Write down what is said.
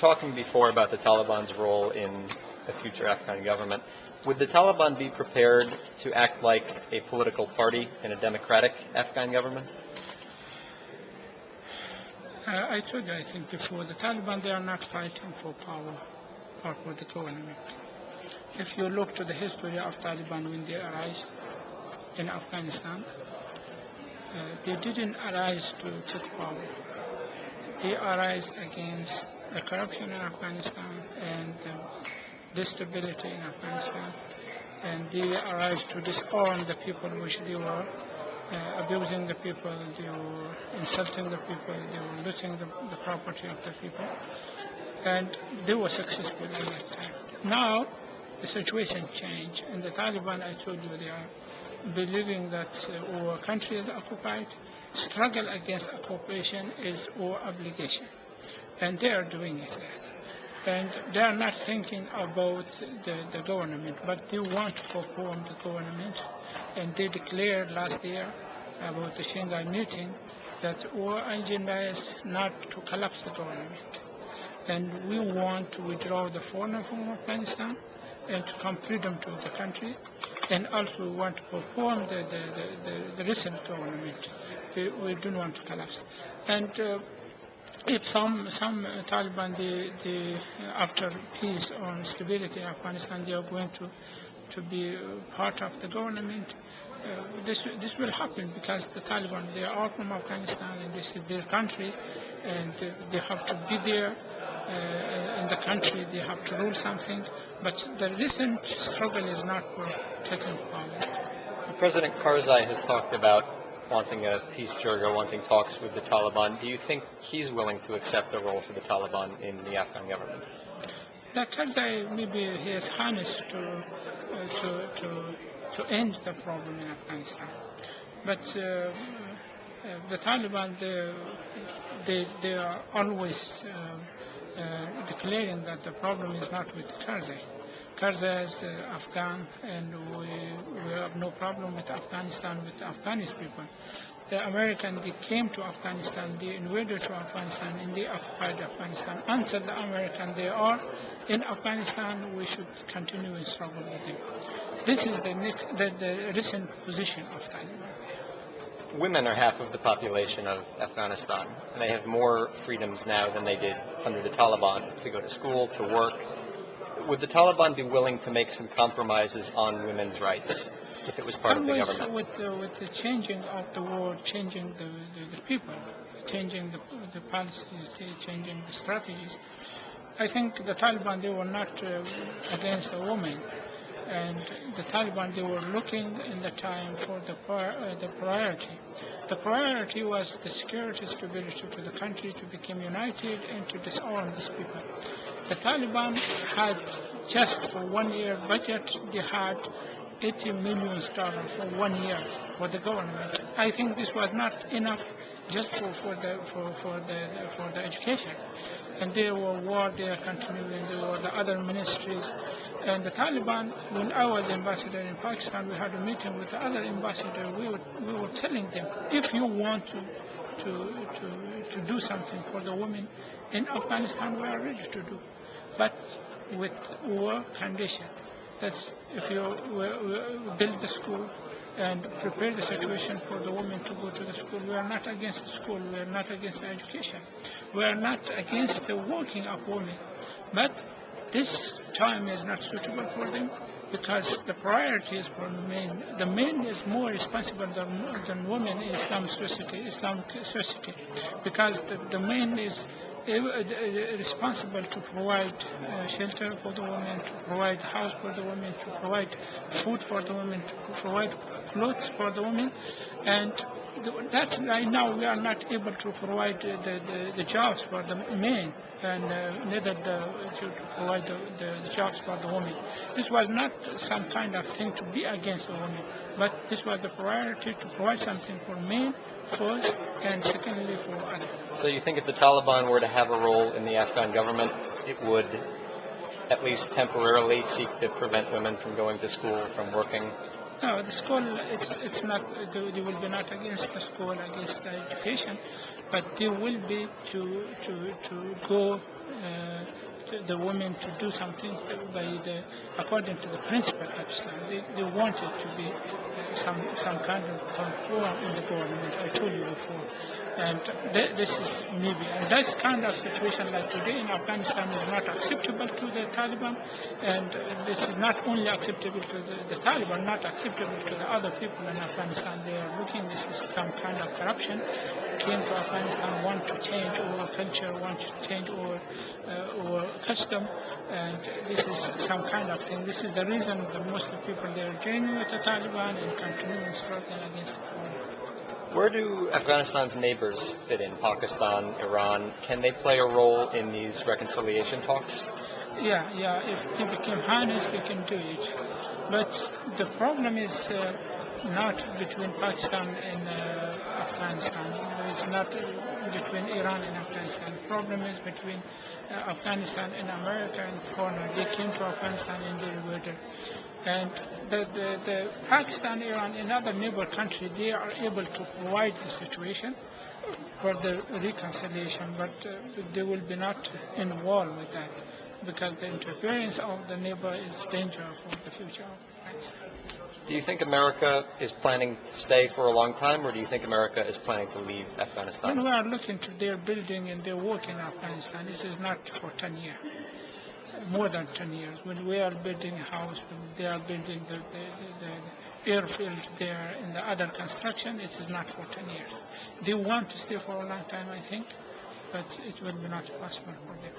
talking before about the Taliban's role in the future Afghan government. Would the Taliban be prepared to act like a political party in a democratic Afghan government? I told you, I think, before, the Taliban, they are not fighting for power or for the government. If you look to the history of Taliban when they arise in Afghanistan, they didn't arise to take power. They arise against the corruption in Afghanistan and the stability in Afghanistan, and they arise to disarm the people which they were abusing the people, they were insulting the people, they were looting the property of the people, and they were successful in that time. Now the situation changed, and the Taliban, I told you, they are believing that our country is occupied. Struggle against occupation is our obligation, and they are doing it. And they are not thinking about the government, but they want to perform the government. And they declared last year about the Shanghai meeting that our agenda is not to collapse the government. And we want to withdraw the foreigners from Afghanistan and to come freedom to the country. And also we want to perform the recent government. We don't want to collapse. And if some Taliban, they after peace or stability in Afghanistan, they are going to be part of the government, this will happen because the Taliban, they are from Afghanistan and this is their country, and they have to be there in the country, they have to rule something. But the recent struggle is not for taking power. President Karzai has talked about wanting a peace jirga, wanting talks with the Taliban. Do you think he's willing to accept the role for the Taliban in the Afghan government? That Karzai, maybe he is honest to end the problem in Afghanistan. But the Taliban, they are always declaring that the problem is not with Karzai. Karzai is Afghan, and we have no problem with Afghanistan, with the Afghani people. The Americans, they came to Afghanistan, they invaded to Afghanistan, and they occupied Afghanistan. Until the Americans, they are in Afghanistan, we should continue and struggle with them. This is the recent position of Taliban. Women are half of the population of Afghanistan, and they have more freedoms now than they did under the Taliban to go to school, to work. Would the Taliban be willing to make some compromises on women's rights if it was part of the government? With the changing of the world, changing the people, changing the policies, changing the strategies, I think the Taliban, they were not against the women. And the Taliban, they were looking in the time for the priority. The priority was the security, stability to the country, to become united and to disarm these people. The Taliban had just for 1 year budget, they had $80 million for 1 year for the government. I think this was not enough just for the education. And there were war, they are continuing, there were the other ministries. And the Taliban, when I was ambassador in Pakistan, we had a meeting with the other ambassador. We were telling them, if you want to do something for the women in Afghanistan, we are ready to do. But with our condition, that's if you build the school and prepare the situation for the women to go to the school. We are not against the school, we are not against the education, we are not against the working of women. But this time is not suitable for them because the priority is for men. The men is more responsible than women in Islamic society, because the man is responsible to provide shelter for the women, to provide house for the women, to provide food for the women, to provide clothes for the women. And that's right now we are not able to provide the jobs for the men, and neither to provide the jobs for the women. This was not some kind of thing to be against the women, but this was the priority to provide something for men first, and secondly for others. So you think if the Taliban were to have a role in the Afghan government, it would at least temporarily seek to prevent women from going to school, from working? No, the school, it's not, they will be not against the school, against the education, but they will be to go the women to do something according to the principle of Islam. They wanted to be some kind of control in the government. I told you before, and this is maybe, and this kind of situation like today in Afghanistan is not acceptable to the Taliban, and this is not only acceptable to the Taliban, not acceptable to the other people in Afghanistan. They are looking, this is some kind of corruption, came to Afghanistan, want to change our culture, want to change our custom, and this is some kind of thing. This is the reason that most of the people they are joining with the Taliban and continuing struggling against the foreign. Where do Afghanistan's neighbors fit in? Pakistan, Iran, can they play a role in these reconciliation talks? Yeah, if they become honest, they can do it. But the problem is not between Pakistan and Afghanistan. It's not between Iran and Afghanistan. The problem is between Afghanistan and America and foreigners. They came to Afghanistan and they were there. And the Pakistan, Iran, and other neighbor countries, they are able to provide the situation for the reconciliation, but they will be not involved with that, because the interference of the neighbor is dangerous for the future of Pakistan. Do you think America is planning to stay for a long time, or do you think America is planning to leave Afghanistan? When we are looking to their building and their work in Afghanistan, this is not for 10 years, more than 10 years. When we are building a house, when they are building the airfield there and the other construction, it is not for 10 years. They want to stay for a long time, I think, but it will be not possible for them.